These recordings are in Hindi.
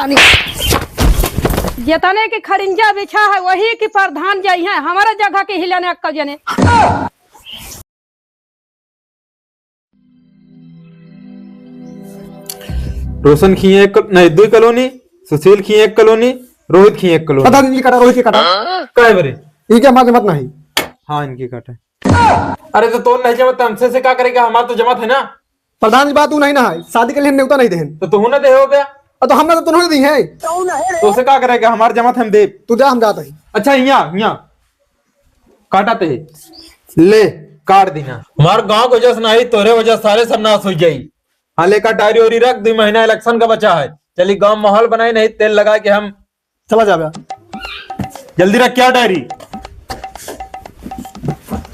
पानी। जतने की खड़िंजा बिछा है वही की प्रधान जाई है, हमारा जगह के हिलाने अक्कल जने। रोशन खी एक नहीं, 2 कॉलोनी, सुशील खी 1 कॉलोनी, रोहित खी 1 कॉलोनी। पता नहीं कटा, रोहित के कटा काय बरे ये क्या मत मत नहीं। हाँ इनकी कट है। अरे तो नहीं जमत हमसे से क्या करेगा, हमारा तो जमत है ना। प्रधान जी बात तू नहीं ना है, शादी के लिए हम न्योता नहीं देहन तो तू ना दे हो गया तो हमने तो तुन्होंने दी है। तो उसे क्या करेगा, हमार जमत हम दे। तू जा हम जाते ही। अच्छा यहाँ काटाते है, ले काट देना। हमार गांव की वजह से नहीं, तोरे वजह सारे सर्वनाश हो जाई। हाँ लेकर डायरी ओरी रख, 2 महीना इलेक्शन का बचा है। चली गांव माहौल बनाए नहीं, तेल लगा के हम चला जा जल्दी रख क्या डायरी।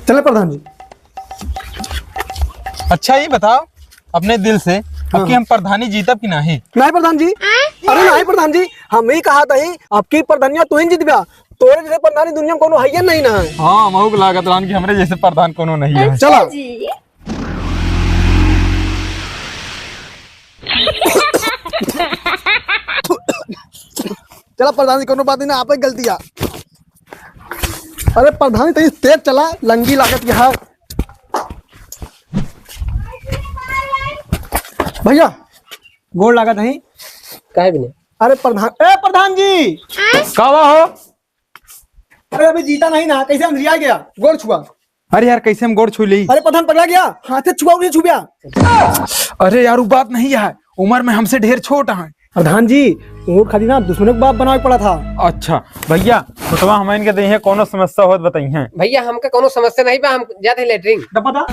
चले प्रधान जी। अच्छा ये बताओ अपने दिल से अब कि हम प्रधानी जीतब कि नहीं। नहीं प्रधान जी, अरे नहीं प्रधान जी, हम ही कहा था ही आपकी प्रधानिया तू ही जीत गया। तोरे जैसे प्रधानी दुनिया में कोनो है या नहीं ना है। हाँ महूक लागत रान की हमरे जैसे प्रधान कोनो नहीं है। चला चला प्रधान जी, कोनो बात नहीं, आप ही गलतियां। अरे प्रधान जी तेज तेज चला, लंगी लागत यहाँ। भैया गोड़ लागत नहीं काहे भी नहीं। अरे प्रधान जी कावा हो। अरे अभी जीता नहीं ना, कैसे अंदरिया गया गोड़ छुआ। अरे यार कैसे हम गोड़ छू ली। अरे प्रधान पगला गया, हाथे छुआ उन्हें छुआ। अरे यार वो बात नहीं है, उम्र में हमसे ढेर छोटा है। प्रधान जी ऊँट खाली ना दुश्मनों को बाप बनाना पड़ा था। अच्छा भैया फोटवा हम इनके दे हैं, कोनो समस्या होत बताई हैं। भैया हमका कोनो समस्या नहीं बा, हम जाते हैं लेटरिंग। पता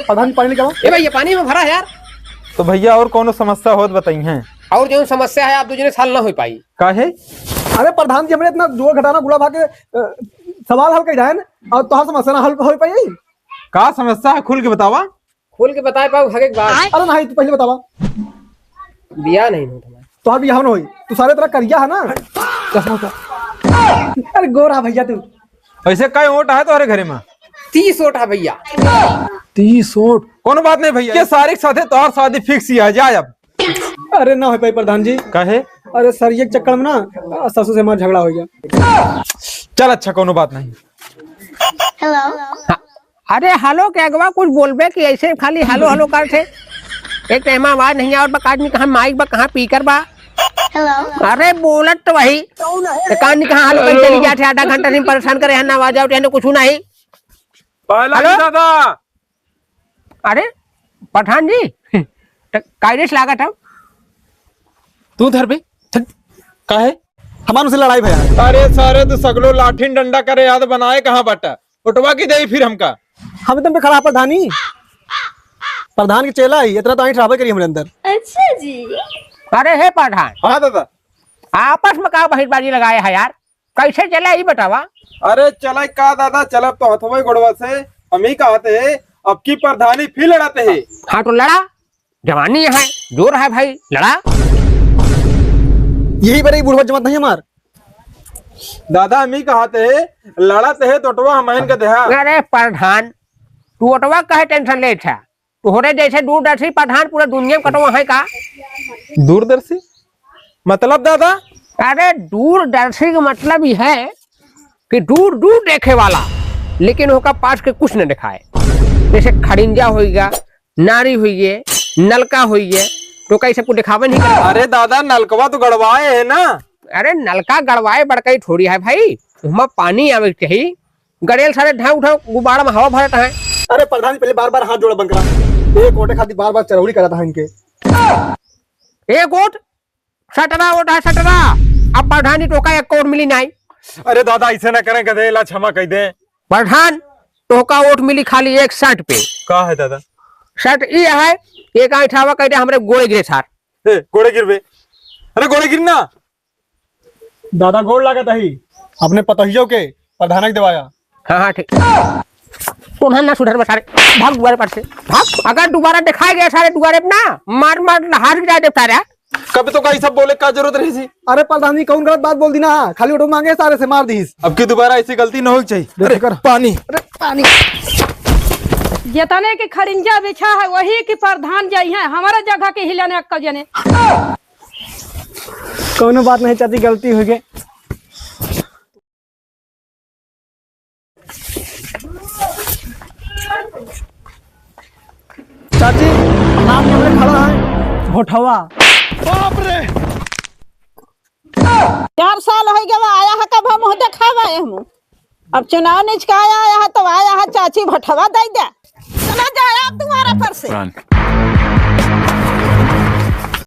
प्रधान जी पानी लेके ए भैया पानी में भरा है यार। तो भैया और कोनो समस्या होत बताई हैं। और जो समस्या है आप दूसरे साल ना हो पाई। काहे। अरे प्रधान जी हमने इतना जोर घटाना गुड़ा भागे सवाल हल कर जाए ना, और तो समस्या ना हल हो पाई। का समस्या है खुल के बतावा। खोल के बताए पाओ हर एक बात। अरे नहीं तू पहले बतावा। बिया नहीं हो तुम्हारा तो अभी यहाँ होई, तू सारे तरह करिया है ना। अरे गोरा भैया तू ऐसे कई ओट है तो हरे घरे में 30 ओट है भैया। 30 ओट कोनो बात नहीं भैया, ये सारे साथे तोहर शादी फिक्स ही है, जा अब। अरे ना हो पाई प्रधान जी। काहे। अरे सर ये चक्कर में ना ससुर से हमारा झगड़ा हो गया। चल अच्छा कोनो बात नहीं। अरे हेलो क्या अगवा कुछ बोलबे कि ऐसे खाली हेलो हेलो कर थे। एक टाइम आवाज नहीं और बा आदमी कहाँ माइक बा कहाँ पीकर बा। अरे बोलत तो वही कान कहाँ हेलो कर चली जाते, आधा घंटा से परेशान करे ना आवाज आउट कुछ नहीं। हेलो दादा। अरे पठान जी कायदेश लागत है तू धर बे काहे। हमारे से लड़ाई भैया। अरे सारे तो सगलो लाठी डंडा करे याद बनाए कहाँ बटा उठवा की दे फिर हमका। हम तुम पे खड़ा प्रधानी प्रधान के चेला ही इतना तो आई ट्रावे करी हमारे अंदर। अच्छा जी। अरे हे पठान हाँ दादा। आपस में का बहिरबाजी लगाया है यार, कैसे चला ये बतावा। अरे चला का दादा, चल तो हथवा गोड़वा से हम ही कहते है अब की प्रधानी फिर लड़ाते है। हाँ तो लड़ा, जवानी है जोर है भाई, लड़ा। यही बड़ी बुढ़वा जमात नहीं हमार दादा हम ही कहते है लड़ाते है तो टवा हम इनका देहा। अरे प्रधान तू ओटवा कहे टेंशन ले था, तोहरे जैसे दूरदर्शी प्रधान पूरे दुनिया में कटवा है का। दूरदर्शी मतलब दादा। अरे दूरदर्शी का मतलब ही है कि दूर दूर देखे वाला, लेकिन उसका पास के कुछ न दिखाए। जैसे खड़िंजा हो गया, नारी हुई है, नलका हुई है, तो कैसे को दिखावे नहीं कर। अरे दादा नलकवा तो गड़वाए है ना। अरे नलका गड़वाए बड़कई थोड़ी है भाई, उसमें पानी आवे चाहिए। गड़ेल सारे ढाऊ ढाऊ गुब्बारा में हवा भरता है। अरे प्रधान जी पहले बार बार हाथ जोड़ा बंद करा, एक ओटे खाती बार बार चरौड़ी करा था इनके। एक ओट सटरा ओट है सटरा, अब प्रधान जी टोका एक ओट मिली नहीं। अरे दादा ऐसे ना करें कदे ला क्षमा कह दे। प्रधान टोका ओट मिली खाली एक शर्ट पे। का है दादा। शर्ट ये है एक आइठावा कह दे हमरे गोड़े गिरे सार। गोड़े गिरवे। अरे गोड़े गिरना दादा गोड़ लागत ही अपने पतहियों के प्रधान के दवाया। हाँ हाँ ठीक। तुम ना सुधर सारे भाग दुआरे पर से भाग, अगर दोबारा दिखाए गया सारे दुआरे पे ना मार मार हार गिरा दे सारे। कभी तो कहीं सब बोले का जरूरत रही थी। अरे प्रधान जी कौन गलत बात बोल दी ना, खाली ऑटो मांगे सारे से मार दी। अब की दोबारा ऐसी गलती न हो चाहिए। अरे पानी। अरे पानी। जतने की खड़िंजा बिछा है वही की प्रधान जाई है, हमारा जगह के हिलाने अक्कल जने। कोनो बात नहीं चाची, गलती हो गई। चाची नाम में खड़ा है भोठवा। 4 साल हो गया आया है, कब हम देखावा हम। अब चुनाव निचकाया आया है तो आया है चाची भटवा दे दे। चला जाए आप तुम्हारा पर से।